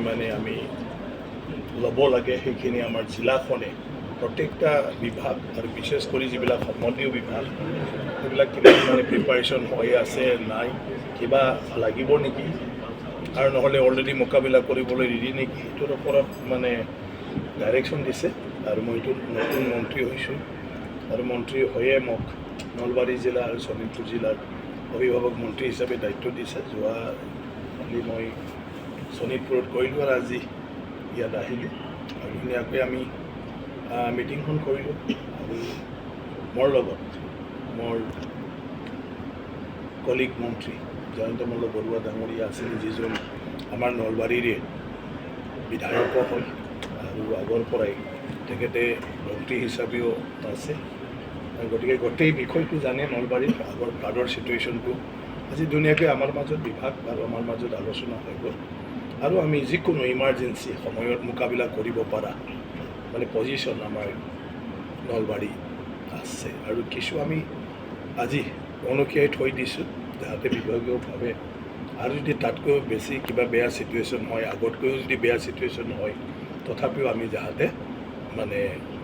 মানে আমি ল'ব লাগে সেইখিনি আমাৰ জিলাখনে প্ৰত্যেকটা বিভাগ আৰু বিশেষ কৰি যিবিলাক সম্বন্ধীয় বিভাগ সেইবিলাক কিবা মানে প্ৰিপাৰেশ্যন হৈ আছে নাই, কিবা লাগিব নেকি, আৰু নহ'লে অলৰেডি মোকাবিলা কৰিবলৈ ৰেডি নেকি, সেইটোৰ ওপৰত মানে ডাইৰেকশ্যন দিছে। আৰু মইতো নতুন মন্ত্ৰী হৈছোঁ, আৰু মন্ত্ৰী হৈয়ে মোক নলবাৰী জিলা আৰু শোণিতপুৰ জিলাৰ অভিভাৱক মন্ত্ৰী হিচাপে দায়িত্ব দিছে। যোৱাকালি মই শোণিতপুৰত গৈলোঁ আৰু আজি ইয়াত আহিলোঁ, আৰু ধুনীয়াকৈ আমি মিটিংখন কৰিলোঁ। আৰু মোৰ লগত মোৰ কলিগ মন্ত্ৰী জয়ন্ত মল্ল বৰুৱা ডাঙৰীয়া আছিল, যিজন আমাৰ নলবাৰীৰে বিধায়কো হয় আৰু আগৰ পৰাই তেখেতে মন্ত্ৰী হিচাপেও আছে। গতিকে গোটেই বিষয়টো জানে নলবাৰীৰ আগৰ ফ্লাডৰ চিটুৱেশ্যনটো। আজি ধুনীয়াকৈ আমাৰ মাজত বিভাগ আৰু আমাৰ মাজত আলোচনা হৈ গ'ল, আৰু আমি যিকোনো ইমাৰ্জেঞ্চি সময়ত মোকাবিলা কৰিব পৰা মানে পজিশ্যন আমাৰ নলবাৰী আছে। আৰু কিছু আমি আজি অনুকিয়াই থৈ দিছোঁ, যাতে বিভাগীয়ভাৱে আৰু যদি তাতকৈও বেছি কিবা বেয়া চিটুৱেশ্যন হয়, আগতকৈও যদি বেয়া চিটুৱেশ্যন হয়, তথাপিও আমি যাতে মানে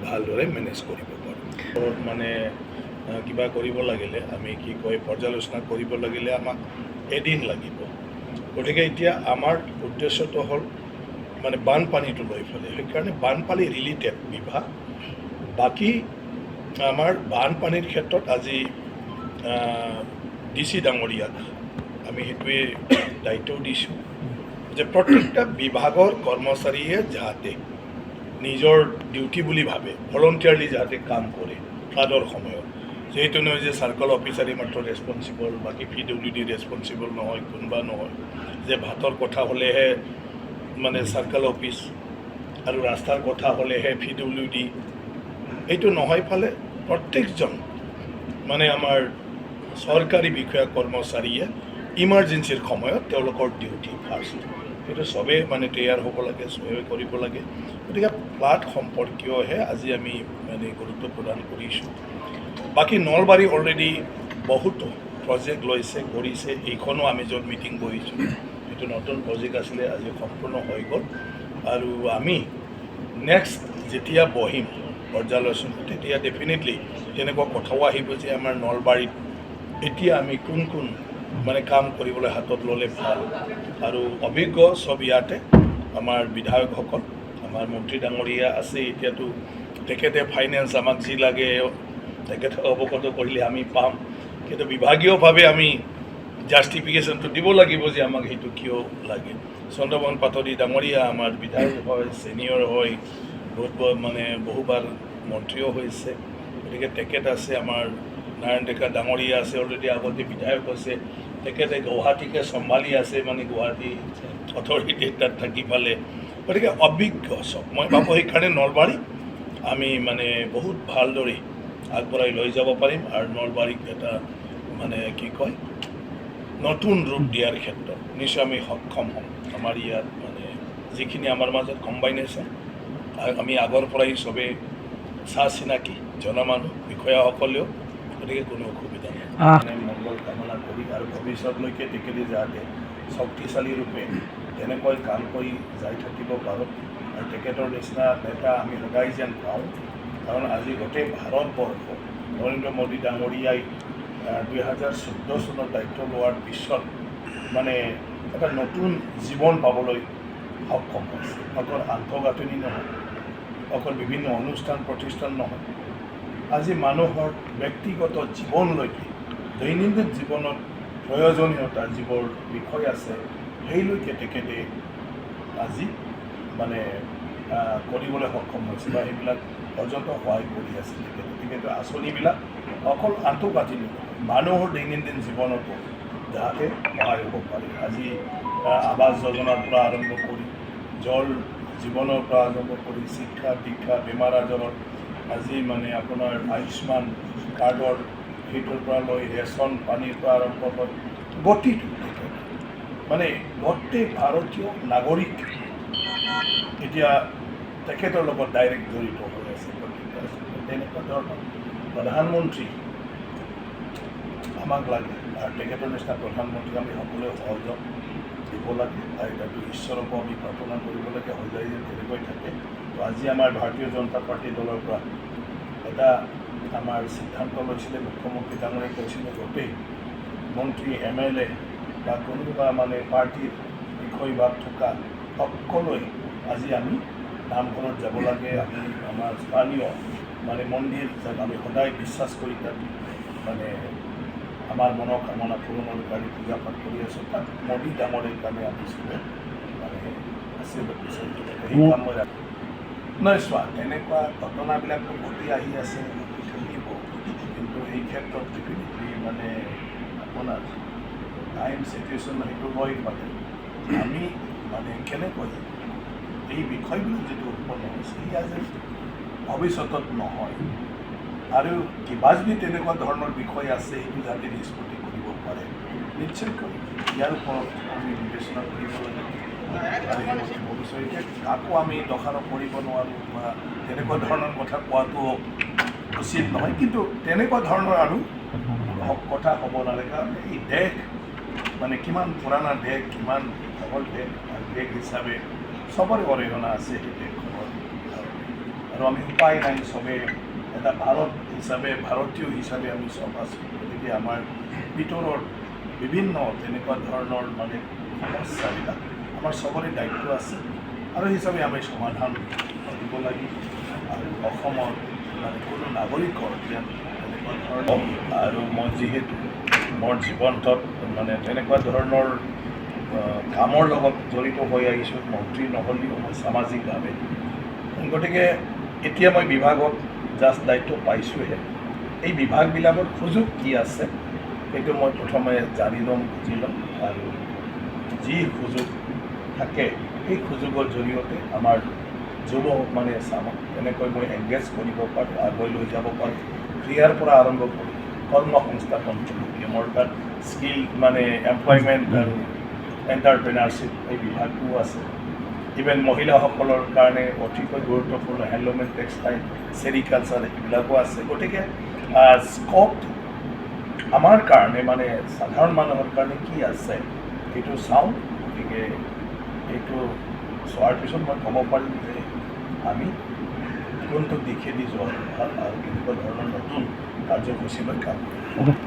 ভালদৰে মেনেজ কৰিব পাৰোঁ। মানে কিবা কৰিব লাগিলে আমি কি কয় পৰ্যালোচনা কৰিব লাগিলে আমাক এদিন লাগিব। গতিকে এতিয়া আমাৰ উদ্দেশ্যটো হ'ল মানে বানপানীটো লৈ পেলাই, সেইকাৰণে বানপানী ৰিলেটেড বিভাগ। বাকী আমাৰ বানপানীৰ ক্ষেত্ৰত আজি DC ডাঙৰীয়াক আমি সেইটোৱে দায়িত্ব দিছোঁ যে প্ৰত্যেকটা বিভাগৰ কৰ্মচাৰীয়ে যাতে নিজৰ ডিউটি বুলি ভাবে ভলণ্টিয়াৰলি যাতে কাম কৰে ফ্লাডৰ সময়ত। যিহেতু নহয় যে চাৰ্কল অফিচাৰে মাত্ৰ ৰেছপনচিবল, বাকী PWD ৰেছপনচিবল নহয়, কোনোবা নহয় যে ভাতৰ কথা হ'লেহে মানে চাৰ্কল অফিচ আৰু ৰাস্তাৰ কথা হ'লেহে PWD, এইটো নহয় ফালে প্ৰত্যেকজন মানে আমাৰ চৰকাৰী বিষয়া কৰ্মচাৰীয়ে ইমাৰ্জেঞ্চিৰ সময়ত তেওঁলোকৰ ডিউটি ফাৰ্ষ্ট, সেইটো চবেই মানে তৈয়াৰ হ'ব লাগে, চবেই কৰিব লাগে। গতিকে ফ্লাড সম্পৰ্কীয়হে আজি আমি মানে গুৰুত্ব প্ৰদান কৰিছোঁ। বাকী নলবাৰী অলৰেডি বহুতো প্ৰজেক্ট লৈছে কৰিছে, এইখনো আমি য'ত মিটিং বহিছোঁ সেইটো নতুন প্ৰজেক্ট আছিলে, আজি সম্পূৰ্ণ হৈ গ'ল। আৰু আমি নেক্সট যেতিয়া বহিম পৰ্যালোচনা, তেতিয়া ডেফিনেটলি তেনেকুৱা কথাও আহিব যে আমাৰ নলবাৰীত এতিয়া আমি কোন কোন মানে কাম কৰিবলৈ হাতত ল'লে ভাল। আৰু অভিজ্ঞ চব ইয়াতে আমাৰ বিধায়কসকল, আমাৰ মন্ত্ৰী ডাঙৰীয়া আছে, এতিয়াতো তেখেতে ফাইনেন্স আমাক যি লাগে তেখেতে অৱগত কৰিলে আমি পাম, কিন্তু বিভাগীয়ভাৱে আমি জাষ্টিফিকেশ্যনটো দিব লাগিব যে আমাক সেইটো কিয় লাগে। চন্দ্ৰমোহন পাটোৱাৰী ডাঙৰীয়া আমাৰ বিধায়ক হয়, ছিনিয়ৰ হয়, বহুত মানে বহুবাৰ মন্ত্ৰীও হৈছে। গতিকে তেখেত আছে, আমাৰ নাৰায়ণ ডেকা ডাঙৰীয়া আছে, অলৰেডি আগতে বিধায়ক আছে, তেখেতে গুৱাহাটীকে চম্ভালি আছে, মানে গুৱাহাটী অথৰিটি তাত থাকি পালে। গতিকে অভিজ্ঞ চব, মই ভাবোঁ সেইকাৰণে নলবাৰী আমি মানে বহুত ভালদৰে আগবঢ়াই লৈ যাব পাৰিম, আৰু নলবাৰীক এটা মানে কি কয় নতুন ৰূপ দিয়াৰ ক্ষেত্ৰত নিশ্চয় আমি সক্ষম হ'ম। আমাৰ ইয়াত মানে যিখিনি আমাৰ মাজত কম্বাইনেশ্যন, আমি আগৰ পৰাই চবেই চা চিনাকি জনা মানুহ বিষয়াসকলেও, গতিকে কোনো অসুবিধা নাই। মানে মংগল কামনা কৰি আৰু ভৱিষ্যতলৈকে তেখেতে যাতে শক্তিশালী ৰূপে তেনেকৈ কাম কৰি যাই থাকিব পাৰোঁ, আৰু তেখেতৰ নিচিনা নেতা আমি সদায় যেন পাওঁ। কাৰণ আজি গোটেই ভাৰতবৰ্ষ নৰেন্দ্ৰ মোদী ডাঙৰীয়াই 2014 চনত দায়িত্ব লোৱাৰ পিছত মানে এটা নতুন জীৱন পাবলৈ সক্ষম হৈছে। অকল আন্তঃগাঁথনি নহয়, অকল বিভিন্ন অনুষ্ঠান প্ৰতিষ্ঠান নহয়, আজি মানুহৰ ব্যক্তিগত জীৱনলৈকে দৈনন্দিন জীৱনত প্ৰয়োজনীয়তা যিবোৰ বিষয় আছে সেইলৈকে তেখেতে আজি মানে কৰিবলৈ সক্ষম হৈছে, বা সেইবিলাক পৰ্যন্ত সহায় কৰি আছে তেখেতে আঁচনিবিলাক অকল আন্তঃগাঁথনি মানুহৰ দৈনন্দিন জীৱনতো যাতে সহায় হ'ব পাৰে। আজি আৱাস যোজনাৰ পৰা আৰম্ভ কৰি জল জীৱনৰ পৰা আৰম্ভ কৰি শিক্ষা দীক্ষা বেমাৰ আজাৰত, আজি মানে আপোনাৰ আয়ুষ্মান কাৰ্ডৰ সেইটোৰ পৰা লৈ ৰেচন পানীৰ পৰা আৰম্ভ কৰি গতিটো মানে গোটেই ভাৰতীয় নাগৰিক এতিয়া তেখেতৰ লগত ডাইৰেক্ট জড়িত হৈ আছে। তেনেকুৱা ধৰণৰ প্ৰধানমন্ত্ৰী আমাক লাগে, আৰু তেখেতৰ নিচিনা প্ৰধানমন্ত্ৰী আমি সকলোৱে সহযোগ দিব লাগে আৰু এটাটো ঈশ্বৰকো আমি প্ৰাৰ্থনা কৰিব লাগে সদায় যে তেনেকৈ থাকে। তো আজি আমাৰ ভাৰতীয় জনতা পাৰ্টী দলৰ পৰা এটা আমাৰ সিদ্ধান্ত লৈছিলে, মুখ্যমন্ত্ৰী ডাঙৰীয়াই কৈছিলে গোটেই মন্ত্ৰী MLA বা কোনোবা মানে পাৰ্টীৰ বিষয়বাদ থকা সকলোৱে আজি আমি নামঘৰত যাব লাগে। আমি আমাৰ স্থানীয় মানে মন্দিৰ যাক আমি সদায় বিশ্বাস কৰি তাত মানে আমাৰ মনোকামনা পূৰণৰ কাৰণে পূজা পাঠ কৰি আছোঁ, তাত মোদী ডাঙৰীৰ কাৰণে আমি চবে মানে আশীৰ্বাদ বিচাৰিব লাগে। সেই কাম মই ৰাখোঁ। নহয় চোৱা, এনেকুৱা ঘটনাবিলাকতো ঘটি আহি আছে, ঘটি থাকিব, কিন্তু এই ক্ষেত্ৰত ডেফিনেটলি মানে আপোনাৰ টাইম চিটুৱেশ্যন সেইটো লৈ মানে আমি মানে কেনেকৈ এই বিষয়বিলাক যিটো উৎপন্ন হৈছে সেয়া যে ভৱিষ্যতত নহয়, আৰু কিবা যদি তেনেকুৱা ধৰণৰ বিষয় আছে সেইটো যাতে নিষ্পত্তি কৰিব পাৰে, নিশ্চয়কৈ ইয়াৰ ওপৰত আমি বিবেচনা কৰিব লাগে। আৰু ভৱিষ্যতে কাকো আমি দোষাৰোপ কৰিব নোৱাৰোঁ বা তেনেকুৱা ধৰণৰ কথা কোৱাটো উচিত নহয়, কিন্তু তেনেকুৱা ধৰণৰ আৰু কথা হ'ব নালাগে। কাৰণ এই দেশ মানে কিমান পুৰণা দেশ, কিমান সবল দেশ, দেশ হিচাপে চবৰে অৰিহণা আছে সেই দেশখনৰ, আৰু আমি উপায় নাই চবে এটা ভাৰত হিচাপে, ভাৰতীয় হিচাপে আমি চব আছোঁ। গতিকে আমাৰ ভিতৰত বিভিন্ন তেনেকুৱা ধৰণৰ মানে সমস্যাবিলাক আমাৰ চবৰে দায়িত্ব আছে, আৰু হিচাপে আমি সমাধান কৰিব লাগিব। আৰু অসমৰ মানে কোনো নাগৰিকৰ যেন তেনেকুৱা ধৰণৰ, আৰু মই যিহেতু মোৰ জীৱনটোত মানে তেনেকুৱা ধৰণৰ কামৰ লগত জড়িত হৈ আহিছোঁ, মন্ত্ৰী নহ'লেও মই সামাজিকভাৱে, গতিকে এতিয়া মই বিভাগত জাষ্ট দায়িত্ব পাইছোঁহে। এই বিভাগবিলাকৰ সুযোগ কি আছে সেইটো মই প্ৰথমে জানি ল'ম, বুজি ল'ম, আৰু যি সুযোগ থাকে সেই সুযোগৰ জৰিয়তে আমাৰ যুৱ মানে চামক তেনেকৈ মই এংগেজ কৰিব পাৰোঁ, আগুৱাই লৈ যাব পাৰোঁ। ক্ৰিয়াৰ পৰা আৰম্ভ কৰি কৰ্মসংস্থাপন মোৰ তাত স্কিল মানে এমপ্লয়মেণ্ট আৰু এণ্টাৰপ্ৰেনাৰশ্বিপ এই বিভাগটোও আছে। ইভেন মহিলাসকলৰ কাৰণে অতিকৈ গুৰুত্বপূৰ্ণ হেণ্ডলুম এণ্ড টেক্সটাইল, ছেৰিকালচাৰ এইবিলাকো আছে। গতিকে স্ক'প আমাৰ কাৰণে মানে সাধাৰণ মানুহৰ কাৰণে কি আছে সেইটো চাওঁ। গতিকে এইটো চোৱাৰ পিছত মই ক'ব পাৰিম যে আমি কোনটো দিশেদি যোৱা ভাল আৰু কেনেকুৱা ধৰণৰ নতুন কাৰ্যসূচী লৈ কাম কৰিম।